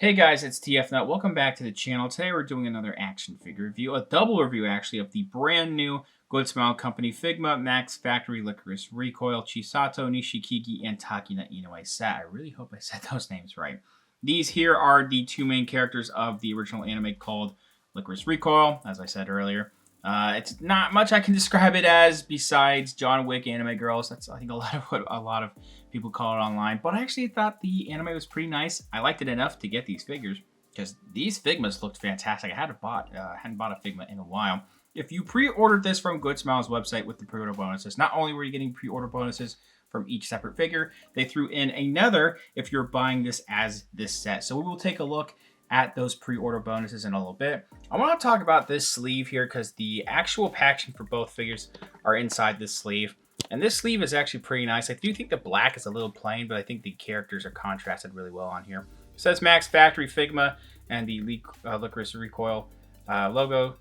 Hey guys, it's TFNut. Welcome back to the channel. Today we're doing another action figure review, a double review actually, of the brand new Good Smile Company Figma Max Factory Lycoris Recoil Chisato Nishikigi and Takina Inoue set. I really hope I said those names right. These here are the two main characters of the original anime called Lycoris Recoil, as I said earlier. It's not much I can describe it as besides John Wick anime girls. That's I think a lot of what a lot of people call it online. But I actually thought the anime was pretty nice. I liked it enough to get these figures because these Figmas looked fantastic. I hadn't bought a Figma in a while. If you pre-ordered this from Good Smile's website with the pre-order bonuses, not only were you getting pre-order bonuses from each separate figure, they threw in another if you're buying this as this set. So we will take a look at those pre-order bonuses in a little bit. I want to talk about this sleeve here because the actual packaging for both figures are inside this sleeve. And this sleeve is actually pretty nice. I do think the black is a little plain, but I think the characters are contrasted really well on here. It says Max Factory Figma and the Lycoris Recoil logo,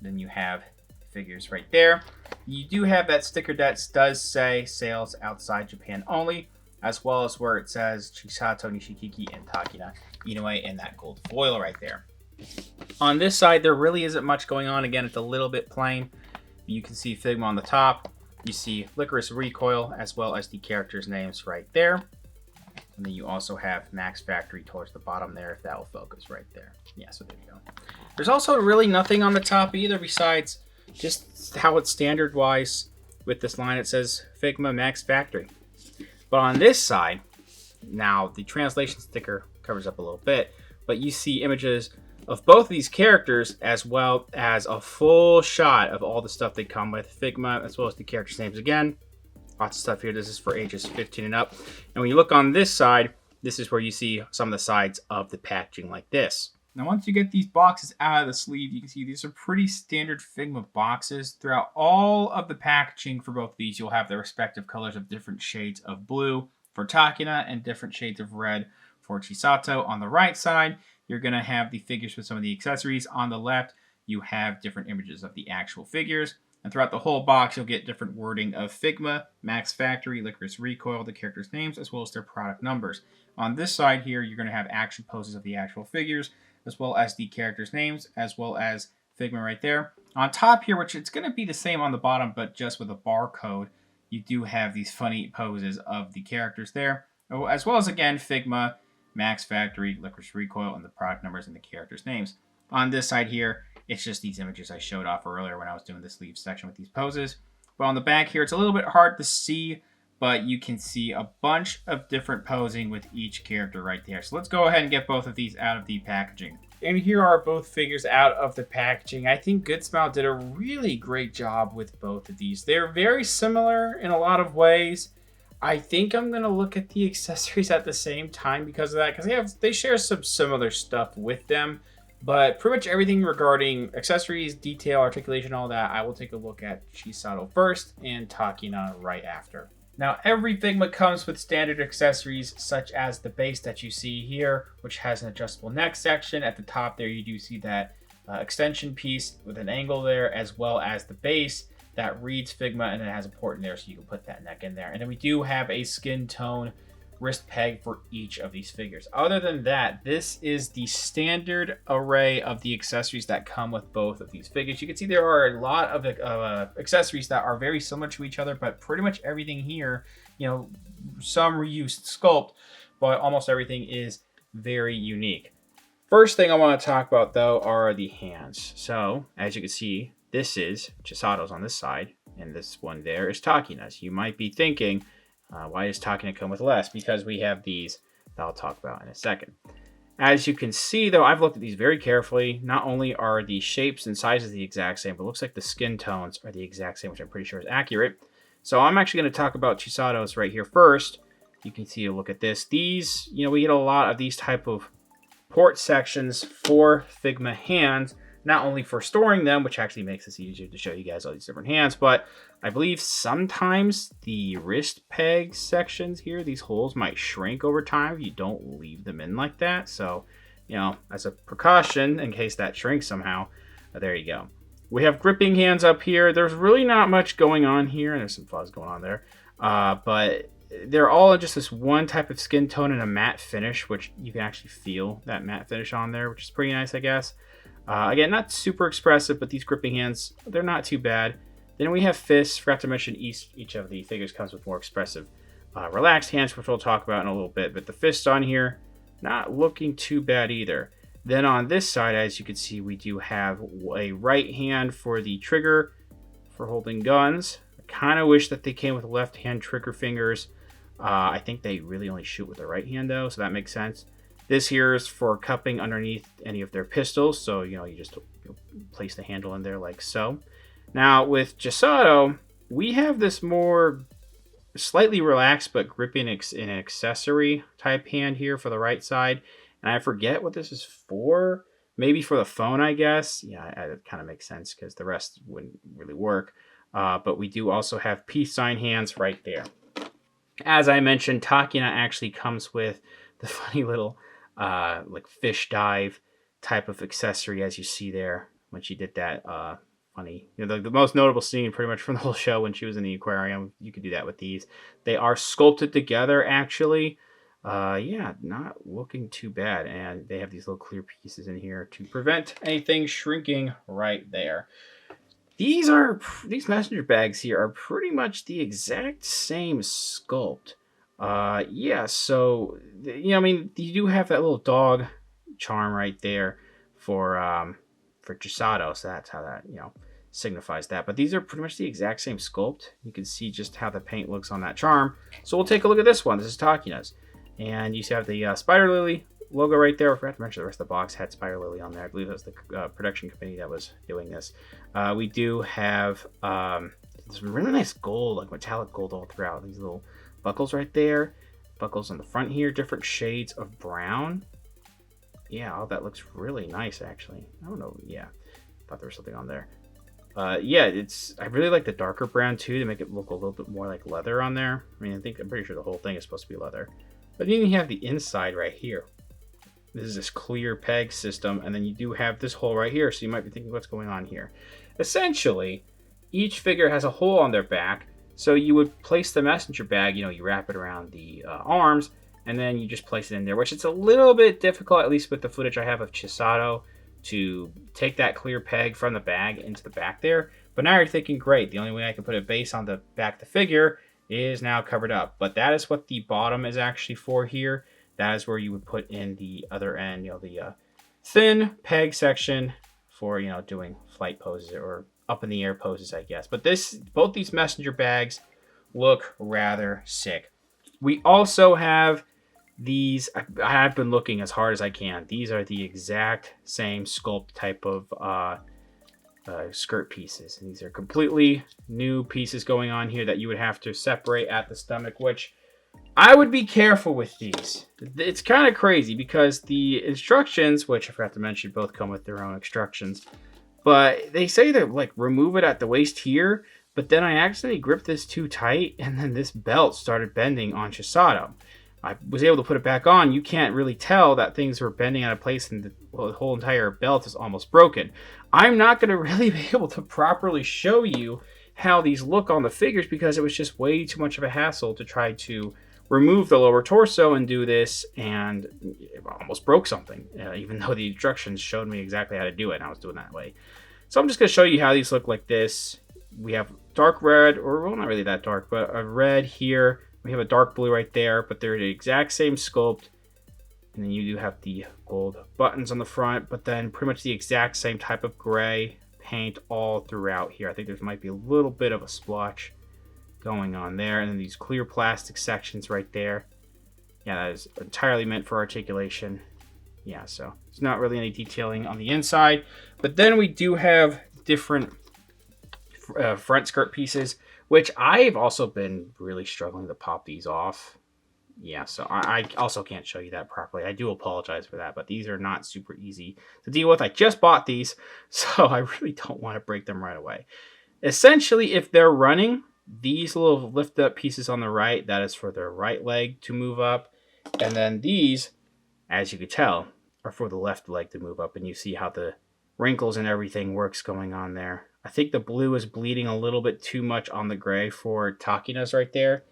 Then you have figures right there. You do have that sticker that does say sales outside Japan only, as well as where it says Chisato Nishikigi and Takina Inoue in that gold foil right there. On this side, there really isn't much going on. Again, it's a little bit plain. You can see Figma on the top. You see Lycoris Recoil, as well as the characters' names right there. And then you also have Max Factory towards the bottom there, if that will focus right there. Yeah, so there you go. There's also really nothing on the top either besides just how it's standard-wise with this line. It says Figma Max Factory. But on this side, now the translation sticker covers up a little bit, but you see images of both of these characters as well as a full shot of all the stuff they come with. Figma, as well as the characters' names again. Lots of stuff here. This is for ages 15 and up. And when you look on this side, this is where you see some of the sides of the packaging like this. Now, once you get these boxes out of the sleeve, you can see these are pretty standard Figma boxes. Throughout all of the packaging for both of these, you'll have the respective colors of different shades of blue for Takina and different shades of red for Chisato. On the right side, you're going to have the figures with some of the accessories. On the left, you have different images of the actual figures. And throughout the whole box, you'll get different wording of Figma, Max Factory, Lycoris Recoil, the characters' names, as well as their product numbers. On this side here, you're going to have action poses of the actual figures, as well as the characters' names, as well as Figma right there. On top here, which it's going to be the same on the bottom, but just with a barcode, you do have these funny poses of the characters there, as well as, again, Figma, Max Factory, Lycoris Recoil, and the product numbers and the characters' names. On this side here, it's just these images I showed off earlier when I was doing the sleeve section with these poses. But on the back here, it's a little bit hard to see, but you can see a bunch of different posing with each character right there. So let's go ahead and get both of these out of the packaging. And here are both figures out of the packaging. I think Good Smile did a really great job with both of these. They're very similar in a lot of ways. I think I'm going to look at the accessories at the same time because of that, because they share some similar stuff with them. But pretty much everything regarding accessories, detail, articulation, all that, I will take a look at Chisato first and Takina right after. Now, every Figma comes with standard accessories such as the base that you see here, which has an adjustable neck section. At the top there, you do see that extension piece with an angle there, as well as the base that reads Figma, and it has a port in there so you can put that neck in there. And then we do have a skin tone wrist peg for each of these figures. Other than that, this is the standard array of the accessories that come with both of these figures. You can see there are a lot of accessories that are very similar to each other, but pretty much everything here, some reused sculpt, but almost everything is very unique. First thing I want to talk about though are the hands. So as you can see, this is Chisato's on this side, and this one there is Takina's. You might be thinking, why does Takina come with less? Because we have these that I'll talk about in a second. As you can see, though, I've looked at these very carefully. Not only are the shapes and sizes the exact same, but it looks like the skin tones are the exact same, which I'm pretty sure is accurate. So I'm actually going to talk about Chisato's right here first. You can see a look at this. These, we get a lot of these type of port sections for Figma hands, not only for storing them, which actually makes this easier to show you guys all these different hands, but I believe sometimes the wrist peg sections here, these holes might shrink over time if you don't leave them in like that. So, as a precaution, in case that shrinks somehow, there you go. We have gripping hands up here. There's really not much going on here, and there's some fuzz going on there. But they're all just this one type of skin tone and a matte finish, which you can actually feel that matte finish on there, which is pretty nice, I guess. Again, not super expressive, but these gripping hands, they're not too bad. Then we have fists. Forgot to mention each of the figures comes with more expressive relaxed hands, which we'll talk about in a little bit. But the fists on here, not looking too bad either. Then on this side, as you can see, we do have a right hand for the trigger for holding guns. I kind of wish that they came with left hand trigger fingers. I think they really only shoot with the right hand though, so that makes sense. This here is for cupping underneath any of their pistols, so you just place the handle in there like so. Now with Chisato, we have this more slightly relaxed but gripping an accessory type hand here for the right side, and I forget what this is for. Maybe for the phone, I guess. Yeah, it kind of makes sense because the rest wouldn't really work. But we do also have peace sign hands right there. As I mentioned, Takina actually comes with the funny little like fish dive type of accessory, as you see there when she did that funny, the most notable scene pretty much from the whole show when she was in the aquarium. You could do that with these. They are sculpted together actually. Yeah, not looking too bad, and they have these little clear pieces in here to prevent anything shrinking right there. These messenger bags here are pretty much the exact same sculpt. Yeah, so I mean, you do have that little dog charm right there for Chisato, so that's how that signifies that. But these are pretty much the exact same sculpt. You can see just how the paint looks on that charm. So we'll take a look at this one. This is Takina's, and you see have the Spider Lily logo right there. I forgot to mention the rest of the box had Spider Lily on there. I believe that was the production company that was doing this. We do have this really nice gold, like metallic gold all throughout. These little buckles right there. Buckles on the front here, different shades of brown. Yeah, all that looks really nice actually. I don't know. Yeah, thought there was something on there. Yeah, I really like the darker brown too to make it look a little bit more like leather on there. I mean, I'm pretty sure the whole thing is supposed to be leather. But then you have the inside right here. This is this clear peg system, and then you do have this hole right here, so you might be thinking what's going on here. Essentially, each figure has a hole on their back, so you would place the messenger bag, you wrap it around the arms, and then you just place it in there, which it's a little bit difficult, at least with the footage I have of Chisato, to take that clear peg from the bag into the back there. But now you're thinking, great, the only way I can put a base on the back of the figure is now covered up. But that is what the bottom is actually for here. That is where you would put in the other end, the thin peg section for, doing flight poses or up in the air poses, I guess. But both these messenger bags look rather sick. We also have these. I've been looking as hard as I can. These are the exact same sculpt type of skirt pieces. And these are completely new pieces going on here that you would have to separate at the stomach, which I would be careful with these. It's kind of crazy because the instructions, which I forgot to mention, both come with their own instructions, but they say to like remove it at the waist here, but then I accidentally gripped this too tight and then this belt started bending on Chisato. I was able to put it back on. You can't really tell that things were bending out of place and the whole entire belt is almost broken. I'm not going to really be able to properly show you how these look on the figures because it was just way too much of a hassle to try to remove the lower torso and do this, and it almost broke something, even though the instructions showed me exactly how to do it, and I was doing that way. So I'm just going to show you how these look like this. We have dark red, or well, not really that dark, but a red here. We have a dark blue right there, but they're the exact same sculpt. And then you do have the gold buttons on the front, but then pretty much the exact same type of gray paint all throughout here. I think there might be a little bit of a splotch going on there, and then these clear plastic sections right there. Yeah, that is entirely meant for articulation. Yeah, so there's not really any detailing on the inside, but then we do have different front skirt pieces, which I've also been really struggling to pop these off. Yeah, so I also can't show you that properly. I do apologize for that, but these are not super easy to deal with. I just bought these, so I really don't want to break them right away. Essentially, if they're running, these little lift up pieces on the right, that is for their right leg to move up. And then these, as you could tell, are for the left leg to move up. And you see how the wrinkles and everything works going on there. I think the blue is bleeding a little bit too much on the gray for Takina's right there.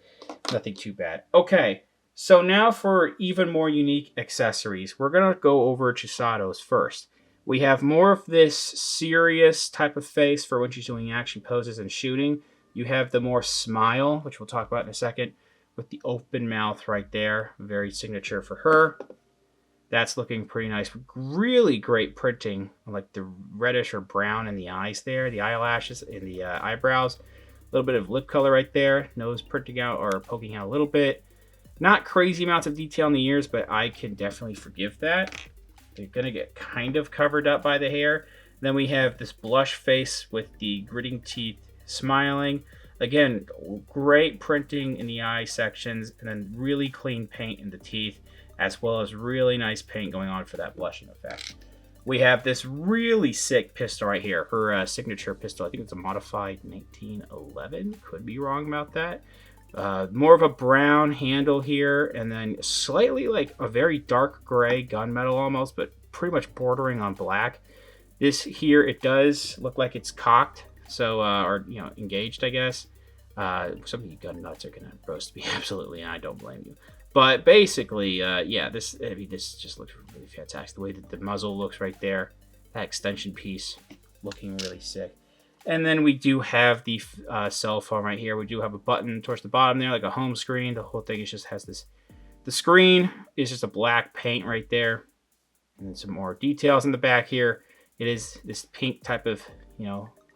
Nothing too bad. Okay, so now for even more unique accessories, we're going to go over Chisato's first. We have more of this serious type of face for when she's doing action poses and shooting. You have the more smile, which we'll talk about in a second, with the open mouth right there. Very signature for her. That's looking pretty nice. Really great printing, like the reddish or brown in the eyes there, the eyelashes and the eyebrows. A little bit of lip color right there. Nose printing out or poking out a little bit. Not crazy amounts of detail in the ears, but I can definitely forgive that. They're going to get kind of covered up by the hair. Then we have this blush face with the gritting teeth smiling. Again, great printing in the eye sections, and then really clean paint in the teeth, as well as really nice paint going on for that blushing effect. We have this really sick pistol right here, her signature pistol. I think it's a modified 1911. Could be wrong about that. More of a brown handle here, and then slightly like a very dark gray gunmetal almost, but pretty much bordering on black. This here, it does look like it's cocked, so or engaged, I guess. Some of you gun nuts are gonna roast me absolutely, and I don't blame you. But basically, yeah, this just looks really fantastic. The way that the muzzle looks right there, that extension piece looking really sick. And then we do have the cell phone right here. We do have a button towards the bottom there, like a home screen. The whole thing just has this. The screen is just a black paint right there, and then some more details in the back here. It is this pink type of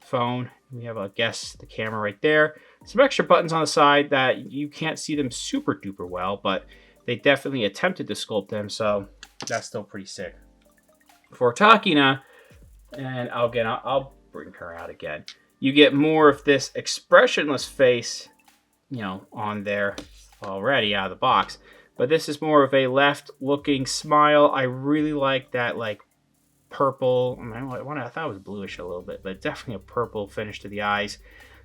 phone. We have, I guess, the camera right there. Some extra buttons on the side that you can't see them super duper well, but they definitely attempted to sculpt them, so that's still pretty sick. For Takina, and I'll bring her out again. You get more of this expressionless face, on there already out of the box. But this is more of a left-looking smile. I really like that, purple. I thought it was bluish a little bit, but definitely a purple finish to the eyes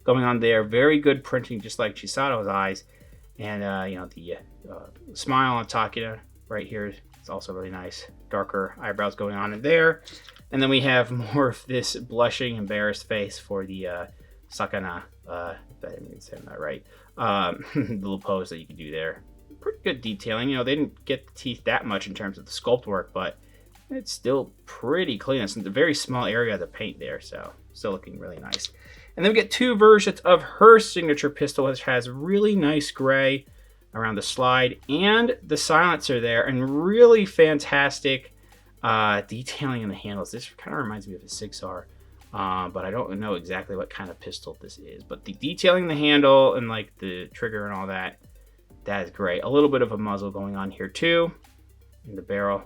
going on there. Very good printing, just like Chisato's eyes. And, the smile on Takina right here is also really nice. Darker eyebrows going on in there. And then we have more of this blushing, embarrassed face for the Sakana. If I didn't say that right. Little pose that you can do there. Pretty good detailing. They didn't get the teeth that much in terms of the sculpt work, but it's still pretty clean. It's in a very small area of the paint there, so still looking really nice. And then we get two versions of her signature pistol, which has really nice gray around the slide and the silencer there, and really fantastic detailing in the handles. This kind of reminds me of a 6R, but I don't know exactly what kind of pistol this is. But the detailing in the handle and the trigger and all that is great. A little bit of a muzzle going on here too in the barrel.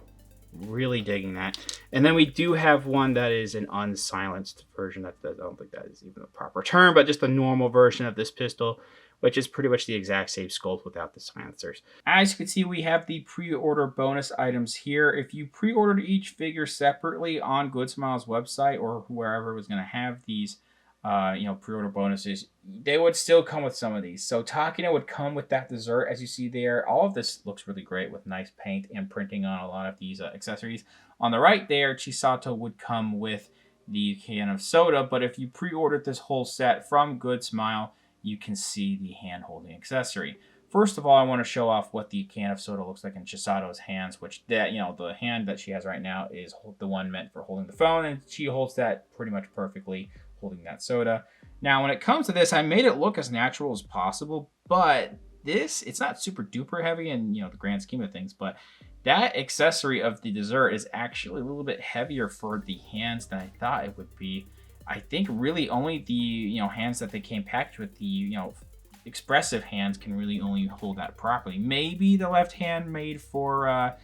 Really digging that. And then we do have one that is an unsilenced version. I don't think that is even a proper term, but just a normal version of this pistol, which is pretty much the exact same sculpt without the silencers. As you can see, we have the pre-order bonus items here. If you pre-ordered each figure separately on Good Smile's website or wherever was going to have these pre-order bonuses, they would still come with some of these. So Takina would come with that dessert, as you see there. All of this looks really great with nice paint and printing on a lot of these accessories. On the right there, Chisato would come with the can of soda, but if you pre-ordered this whole set from Good Smile, you can see the hand-holding accessory. First of all, I want to show off what the can of soda looks like in Chisato's hands, which the hand that she has right now is the one meant for holding the phone, and she holds that pretty much perfectly, holding that soda. Now, when it comes to this, I made it look as natural as possible, but it's not super duper heavy in, the grand scheme of things, but that accessory of the dessert is actually a little bit heavier for the hands than I thought it would be. I think really only the, hands that they came packaged with, the, expressive hands can really only hold that properly. Maybe the left hand made for,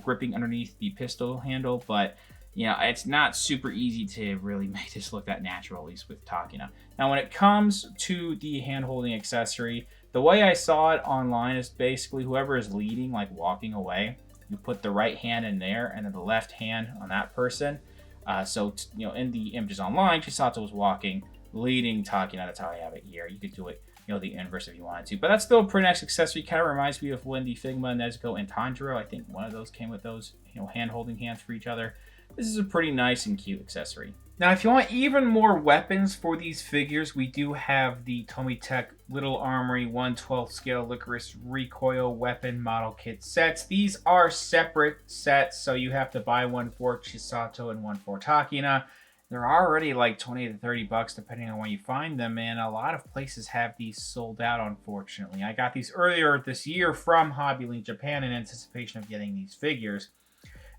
gripping underneath the pistol handle, but it's not super easy to really make this look that natural, at least with Takina. Now, when it comes to the hand-holding accessory, the way I saw it online is basically whoever is leading, walking away, you put the right hand in there and then the left hand on that person. In the images online, Chisato was walking, leading Takina. That's how I have it here. You could do it, the inverse if you wanted to. But that's still a pretty nice accessory. Kind of reminds me of when the Figma, Nezuko, and Tanjiro, I think one of those came with those, hand-holding hands for each other. this is a pretty nice and cute accessory. Now, if you want even more weapons for these figures, we do have the Tomitech Little Armory 1/12 scale Lycoris Recoil weapon model kit sets. These are separate sets, so you have to buy one for Chisato and one for Takina. They're already like 20 to 30 bucks depending on where you find them, and a lot of places have these sold out, unfortunately. I got these earlier this year from Hobbylink Japan in anticipation of getting these figures.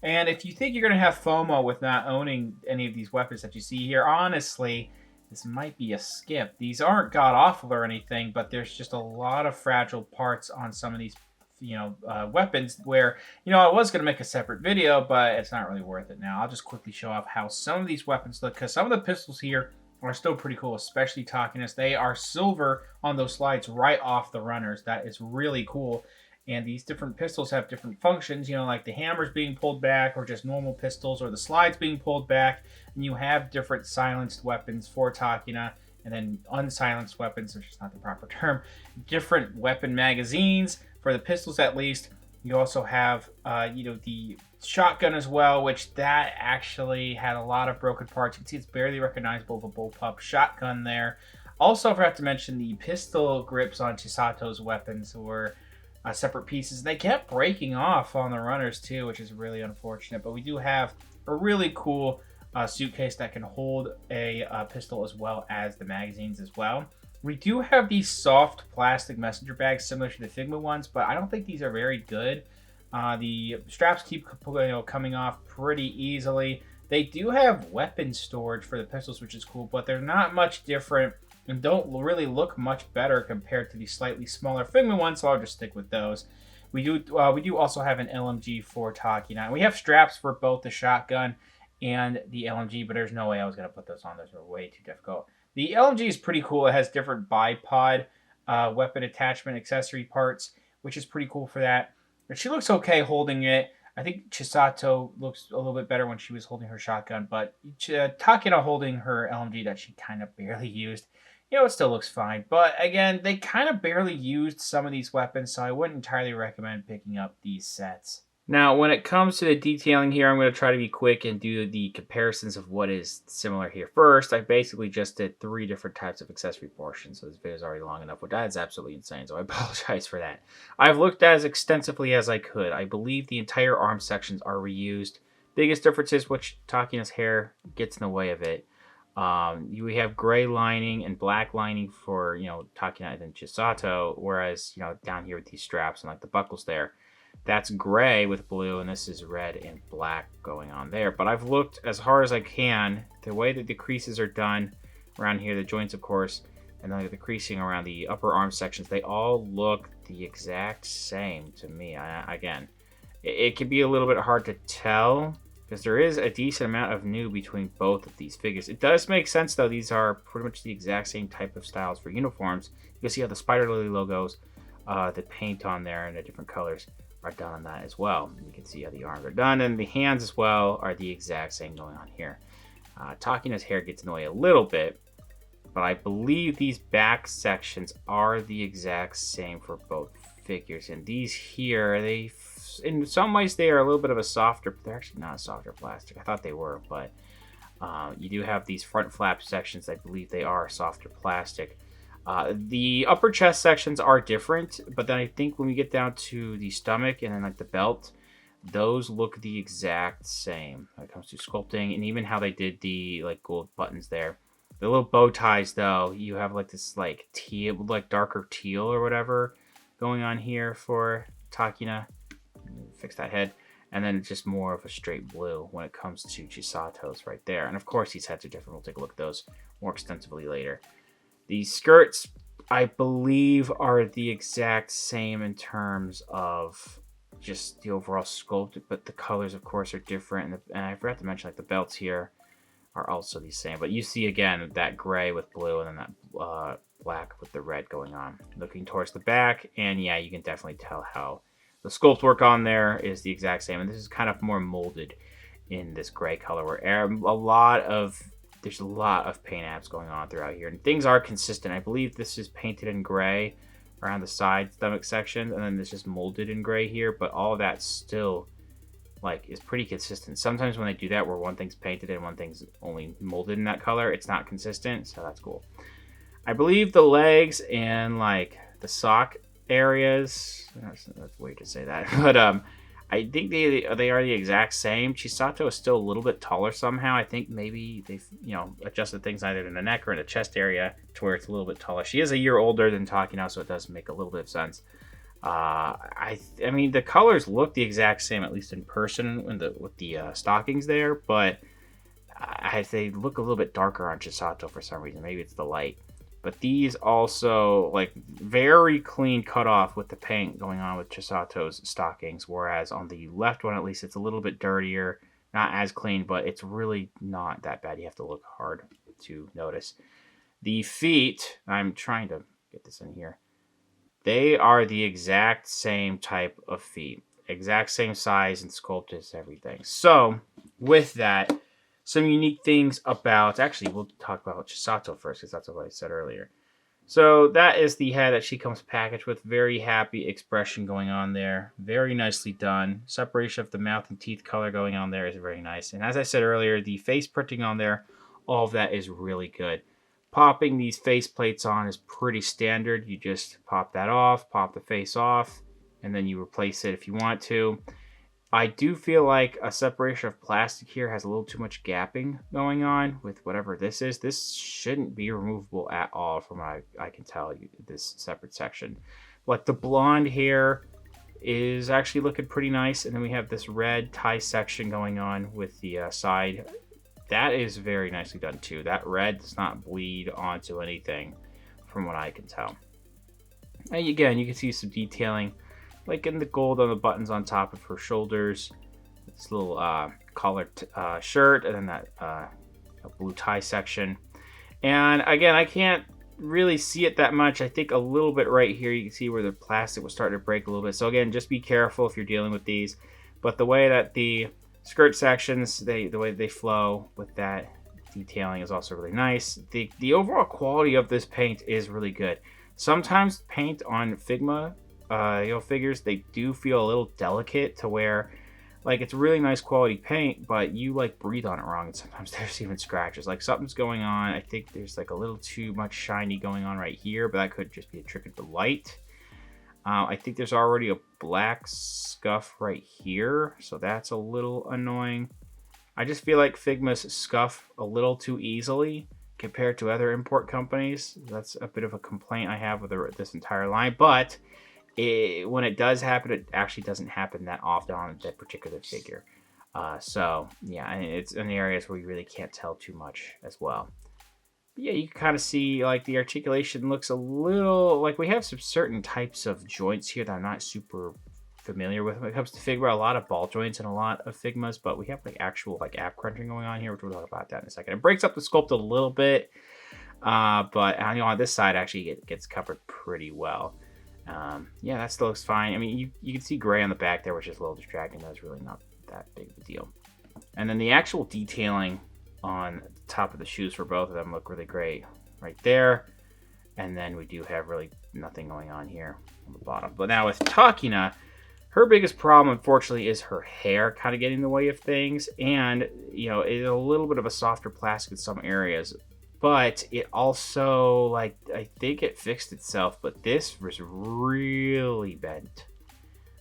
And if you think you're going to have FOMO with not owning any of these weapons that you see here, honestly, this might be a skip. These aren't god-awful or anything, but there's just a lot of fragile parts on some of these, weapons where, I was going to make a separate video, but it's not really worth it now. I'll just quickly show off how some of these weapons look, because some of the pistols here are still pretty cool, especially Takina's. They are silver on those slides right off the runners. That is really cool. And these different pistols have different functions, like the hammers being pulled back or just normal pistols, or the slides being pulled back. And you have different silenced weapons for Takina, and then unsilenced weapons, which is not the proper term. Different weapon magazines for the pistols, at least. You also have, the shotgun as well, which that actually had a lot of broken parts. You can see it's barely recognizable with a bullpup shotgun there. Also, I forgot to mention the pistol grips on Chisato's weapons were separate pieces. They kept breaking off on the runners too, which is really unfortunate. But we do have a really cool suitcase that can hold a pistol as well as the magazines as well. We do have these soft plastic messenger bags similar to the Figma ones, but I don't think these are very good. The straps keep coming off pretty easily. They do have weapon storage for the pistols, which is cool, but they're not much different and don't really look much better compared to the slightly smaller Figma ones, so I'll just stick with those. We do also have an LMG for Takina, and we have straps for both the shotgun and the LMG, but there's no way I was going to put those on. Those are way too difficult. The LMG is pretty cool. It has different bipod weapon attachment accessory parts, which is pretty cool for that. But she looks okay holding it. I think Chisato looks a little bit better when she was holding her shotgun, but Takina holding her LMG that she kind of barely used, it still looks fine. But again, they kind of barely used some of these weapons, so I wouldn't entirely recommend picking up these sets. Now, when it comes to the detailing here, I'm going to try to be quick and do the comparisons of what is similar here. First, I basically just did 3 different types of accessory portions, so this video is already long enough, which is absolutely insane, so I apologize for that. I've looked as extensively as I could. I believe the entire arm sections are reused. Biggest difference is which Takina's hair gets in the way of it. We have gray lining and black lining for, Takina and Chisato, whereas, down here with these straps and like the buckles there, that's gray with blue, and this is red and black going on there. But I've looked as hard as I can. The way that the creases are done around here, the joints, of course, and then the creasing around the upper arm sections, they all look the exact same to me. Again, it can be a little bit hard to tell because there is a decent amount of new between both of these figures. It does make sense, though. These are pretty much the exact same type of styles for uniforms. You can see how the Spider Lily logos, the paint on there, and the different colors are done on that as well. You can see how the arms are done, and the hands as well are the exact same going on here. Takina's hair gets in the way a little bit, but I believe these back sections are the exact same for both figures. And these here, in some ways they are a little bit of a softer, they're actually not a softer plastic. I thought they were, but you do have these front flap sections. I believe they are softer plastic. The upper chest sections are different, but then I think when we get down to the stomach and then like the belt, those look the exact same when it comes to sculpting and even how they did the like gold buttons there. The little bow ties though, you have like this like teal, like darker teal or whatever going on here for Takina. Fix that head. And then just more of a straight blue when it comes to Chisato's right there. And of course these heads are different. We'll take a look at those more extensively later. These skirts, I believe, are the exact same in terms of just the overall sculpt, but the colors, of course, are different. And I forgot to mention, like, the belts here are also the same. But you see, again, that gray with blue and then that black with the red going on. Looking towards the back, and yeah, you can definitely tell how the sculpt work on there is the exact same. And this is kind of more molded in this gray color, where there's a lot of paint apps going on throughout here, and things are consistent. I believe this is painted in gray around the side stomach section, and then this is molded in gray here, but all of that still like is pretty consistent. Sometimes when they do that, where one thing's painted and one thing's only molded in that color, it's not consistent, so that's cool. I believe the legs and like the sock areas, that's weird to say that, but I think they are the exact same. Chisato is still a little bit taller somehow. I think maybe they've adjusted things either in the neck or in the chest area to where it's a little bit taller. She is a year older than Takina, so it does make a little bit of sense. I mean, the colors look the exact same, at least in person, with the stockings there, but they look a little bit darker on Chisato for some reason. Maybe it's the light. But these also, like, very clean cut off with the paint going on with Chisato's stockings, whereas on the left one, at least, it's a little bit dirtier, not as clean, but it's really not that bad. You have to look hard to notice. The feet, I'm trying to get this in here. They are the exact same type of feet. Exact same size and sculpt as everything. So, with that, some unique things about... Actually, we'll talk about Chisato first, because that's what I said earlier. So, that is the head that she comes packaged with. Very happy expression going on there. Very nicely done. Separation of the mouth and teeth color going on there is very nice. And as I said earlier, the face printing on there, all of that is really good. Popping these face plates on is pretty standard. You just pop that off, pop the face off, and then you replace it if you want to. I do feel like a separation of plastic here has a little too much gapping going on with whatever this is. This shouldn't be removable at all from what I can tell you, this separate section. Like the blonde hair is actually looking pretty nice. And then we have this red tie section going on with the side. That is very nicely done too. That red does not bleed onto anything from what I can tell. And again, you can see some detailing like in the gold on the buttons on top of her shoulders. This little collared shirt, and then that blue tie section. And again, I can't really see it that much. I think a little bit right here, you can see where the plastic was starting to break a little bit. So again, just be careful if you're dealing with these. But the way that the skirt sections, the way they flow with that detailing is also really nice. The overall quality of this paint is really good. Sometimes paint on Figma figures, they do feel a little delicate to where like it's really nice quality paint, but you like breathe on it wrong and sometimes there's even scratches. Like something's going on. I think there's like a little too much shiny going on right here, but that could just be a trick of the light. I think there's already a black scuff right here, so that's a little annoying. I just feel like Figma's scuff a little too easily compared to other import companies. That's a bit of a complaint I have with this entire line, but when it does happen, it actually doesn't happen that often on that particular figure. So yeah, it's in the areas where you really can't tell too much as well. But yeah, you can kind of see like the articulation looks a little like we have some certain types of joints here that I'm not super familiar with when it comes to Figma. A lot of ball joints and a lot of Figmas, but we have like actual like app crunching going on here, which we'll talk about that in a second. It breaks up the sculpt a little bit, but on this side actually it gets covered pretty well. Yeah, that still looks fine. I mean, you can see gray on the back there, which is a little distracting. That's really not that big of a deal. And then the actual detailing on the top of the shoes for both of them look really great right there. And then we do have really nothing going on here on the bottom. But now with Takina, her biggest problem, unfortunately, is her hair kind of getting in the way of things. And, it's a little bit of a softer plastic in some areas. But it also, like, I think it fixed itself, but this was really bent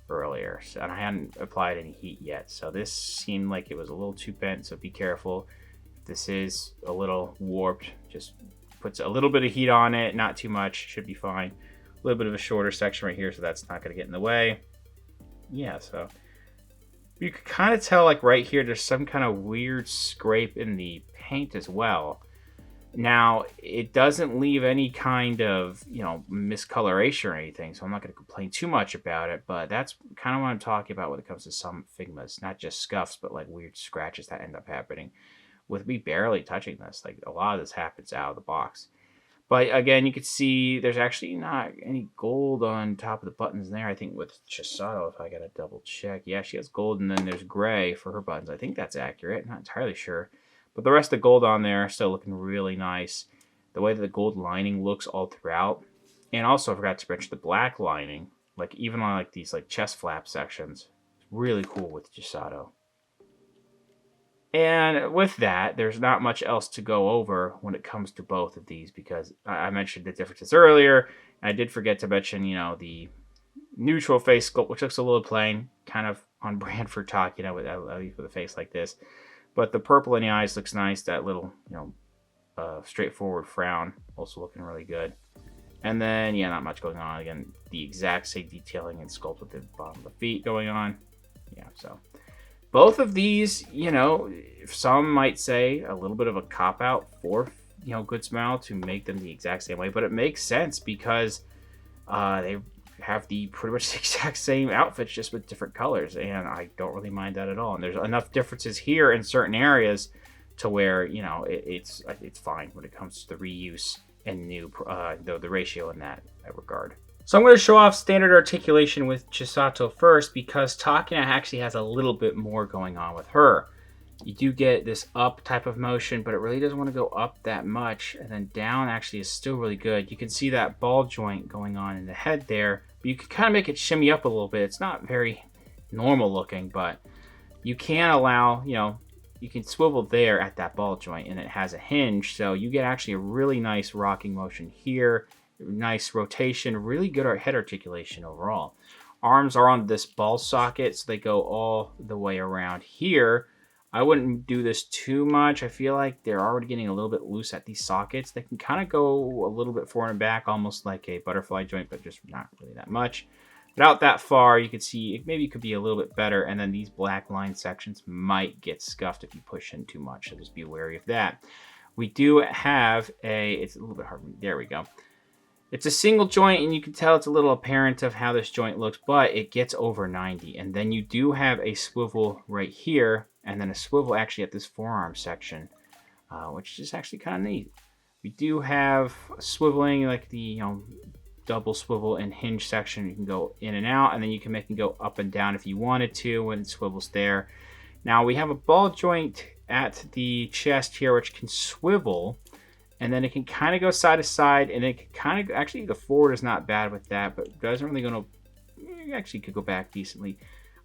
earlier. So, and I hadn't applied any heat yet. So this seemed like it was a little too bent, so be careful. If this is a little warped, just puts a little bit of heat on it, not too much, should be fine. A little bit of a shorter section right here, so that's not going to get in the way. Yeah, so you can kind of tell, like, right here, there's some kind of weird scrape in the paint as well. Now, it doesn't leave any kind of, miscoloration or anything, so I'm not going to complain too much about it, but that's kind of what I'm talking about when it comes to some Figmas. Not just scuffs, but like weird scratches that end up happening with me barely touching this. Like, a lot of this happens out of the box. But again, you can see there's actually not any gold on top of the buttons there. I think with Chisato, if I got to double check. Yeah, she has gold, and then there's gray for her buttons. I think that's accurate. Not entirely sure. But the rest of the gold on there still looking really nice. The way that the gold lining looks all throughout. And also I forgot to mention the black lining. Like even on like these like chest flap sections. Really cool with Chisato. And with that, there's not much else to go over when it comes to both of these, because I mentioned the differences earlier. I did forget to mention, the neutral face sculpt, which looks a little plain, kind of on brand for Takina, with a face like this. But the purple in the eyes looks nice. That little, straightforward frown also looking really good. And then, not much going on. Again, the exact same detailing and sculpt with the bottom of the feet going on. Yeah, so both of these, some might say a little bit of a cop-out for, Good Smile to make them the exact same way. But it makes sense because they have the pretty much the exact same outfits, just with different colors. And I don't really mind that at all. And there's enough differences here in certain areas to where, it's fine when it comes to the reuse and new, the ratio in that regard. So I'm going to show off standard articulation with Chisato first, because Takina actually has a little bit more going on with her. You do get this up type of motion, but it really doesn't want to go up that much. And then down actually is still really good. You can see that ball joint going on in the head there, but you can kind of make it shimmy up a little bit. It's not very normal looking, but you can allow, you can swivel there at that ball joint, and it has a hinge. So you get actually a really nice rocking motion here. Nice rotation, really good head articulation overall. Arms are on this ball socket, so they go all the way around here. I wouldn't do this too much. I feel like they're already getting a little bit loose at these sockets. They can kind of go a little bit forward and back, almost like a butterfly joint, but just not really that much. But out that far, you can see it maybe could be a little bit better. And then these black line sections might get scuffed if you push in too much, so just be wary of that. We do have it's a little bit hard. There we go. It's a single joint, and you can tell it's a little apparent of how this joint looks, but it gets over 90. And then you do have a swivel right here, and then a swivel actually at this forearm section, which is actually kind of neat. We do have swiveling, like the double swivel and hinge section. You can go in and out, and then you can make it go up and down if you wanted to when it swivels there. Now we have a ball joint at the chest here, which can swivel. And then it can kind of go side to side, and it can kind of, actually the forward is not bad with that, but it doesn't really go to, actually could go back decently.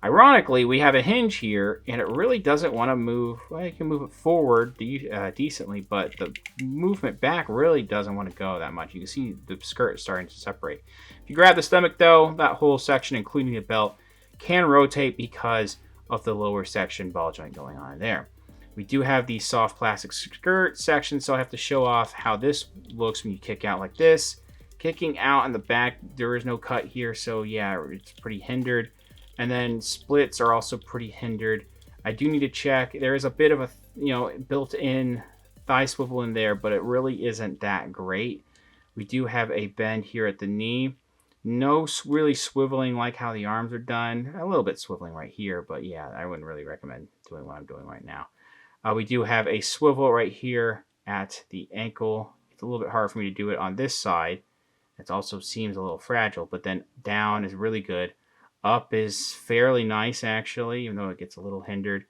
Ironically, we have a hinge here, and it really doesn't want to move. Well, you can move it forward decently, but the movement back really doesn't want to go that much. You can see the skirt starting to separate. If you grab the stomach though, that whole section, including the belt, can rotate because of the lower section ball joint going on there. We do have the soft plastic skirt section, so I have to show off how this looks when you kick out like this. Kicking out in the back, there is no cut here, so yeah, it's pretty hindered. And then splits are also pretty hindered. I do need to check. There is a bit of a built-in thigh swivel in there, but it really isn't that great. We do have a bend here at the knee. No really swiveling like how the arms are done. A little bit swiveling right here, but yeah, I wouldn't really recommend doing what I'm doing right now. We do have a swivel right here at the ankle. It's a little bit hard for me to do it on this side. It also seems a little fragile, but then down is really good. Up is fairly nice, actually, even though it gets a little hindered.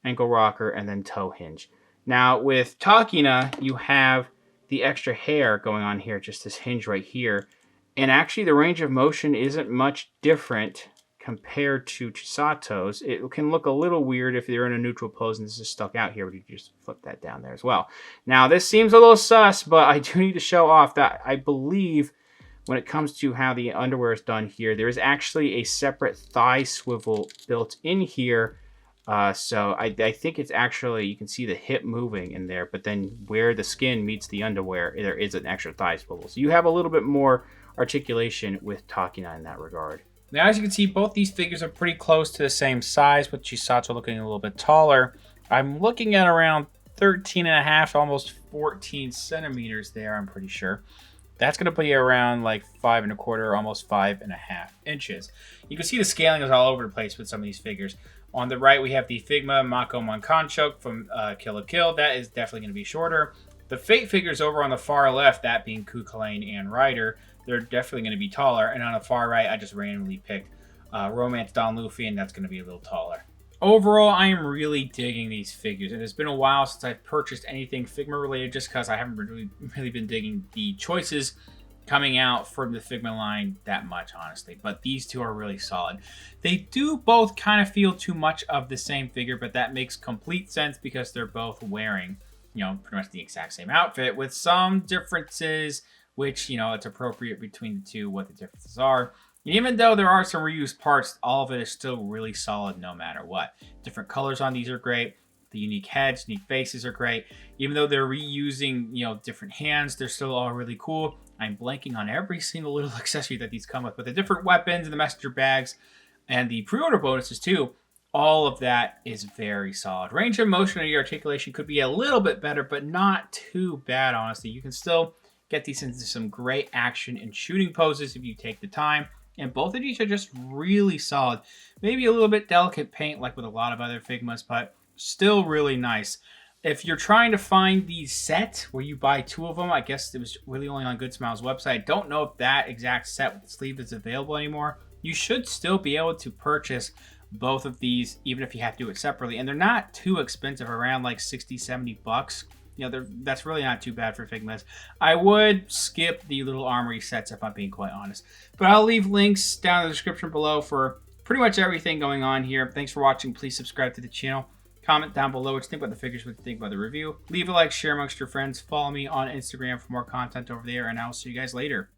Ankle rocker, and then toe hinge. Now, with Takina, you have the extra hair going on here, just this hinge right here. And actually, the range of motion isn't much different compared to Chisato's. It can look a little weird if they're in a neutral pose and this is stuck out here, but you just flip that down there as well. Now, this seems a little sus, but I do need to show off that I believe when it comes to how the underwear is done here, there is actually a separate thigh swivel built in here. So I think it's actually, you can see the hip moving in there, but then where the skin meets the underwear, there is an extra thigh swivel. So you have a little bit more articulation with Takina in that regard. Now, as you can see, both these figures are pretty close to the same size, with Chisato looking a little bit taller. I'm looking at around 13 and a half, almost 14 centimeters there, I'm pretty sure. That's going to be around like 5 1/4, almost 5.5 inches. You can see the scaling is all over the place with some of these figures. On the right, we have the Figma Mako Mankanchok from Kill la Kill. That is definitely going to be shorter. The Fate figures over on the far left, that being Kukulane and Ryder, they're definitely going to be taller. And on the far right, I just randomly picked Romance Don Luffy, and that's going to be a little taller. Overall, I am really digging these figures. It has been a while since I've purchased anything Figma related, just because I haven't really been digging the choices coming out from the Figma line that much, honestly. But these two are really solid. They do both kind of feel too much of the same figure, but that makes complete sense because they're both wearing, you know, pretty much the exact same outfit with some differences, which, you know, it's appropriate between the two what the differences are. And even though there are some reused parts, all of it is still really solid no matter what. Different colors on these are great. The unique heads, unique faces are great. Even though they're reusing, you know, different hands, they're still all really cool. I'm blanking on every single little accessory that these come with, but the different weapons and the messenger bags and the pre-order bonuses too, all of that is very solid. Range of motion and your articulation could be a little bit better, but not too bad, honestly. You can still get these into some great action and shooting poses if you take the time. And both of these are just really solid. Maybe a little bit delicate paint like with a lot of other Figmas, but still really nice. If you're trying to find the set where you buy two of them, I guess it was really only on Good Smile's website. I don't know if that exact set with the sleeve is available anymore. You should still be able to purchase both of these, even if you have to do it separately. And they're not too expensive, around like 60, 70 bucks. You know, that's really not too bad for Figmas. I would skip the little Armory sets if I'm being quite honest. But I'll leave links down in the description below for pretty much everything going on here. Thanks for watching. Please subscribe to the channel. Comment down below what you think about the figures, what you think about the review. Leave a like, share amongst your friends. Follow me on Instagram for more content over there, and I'll see you guys later.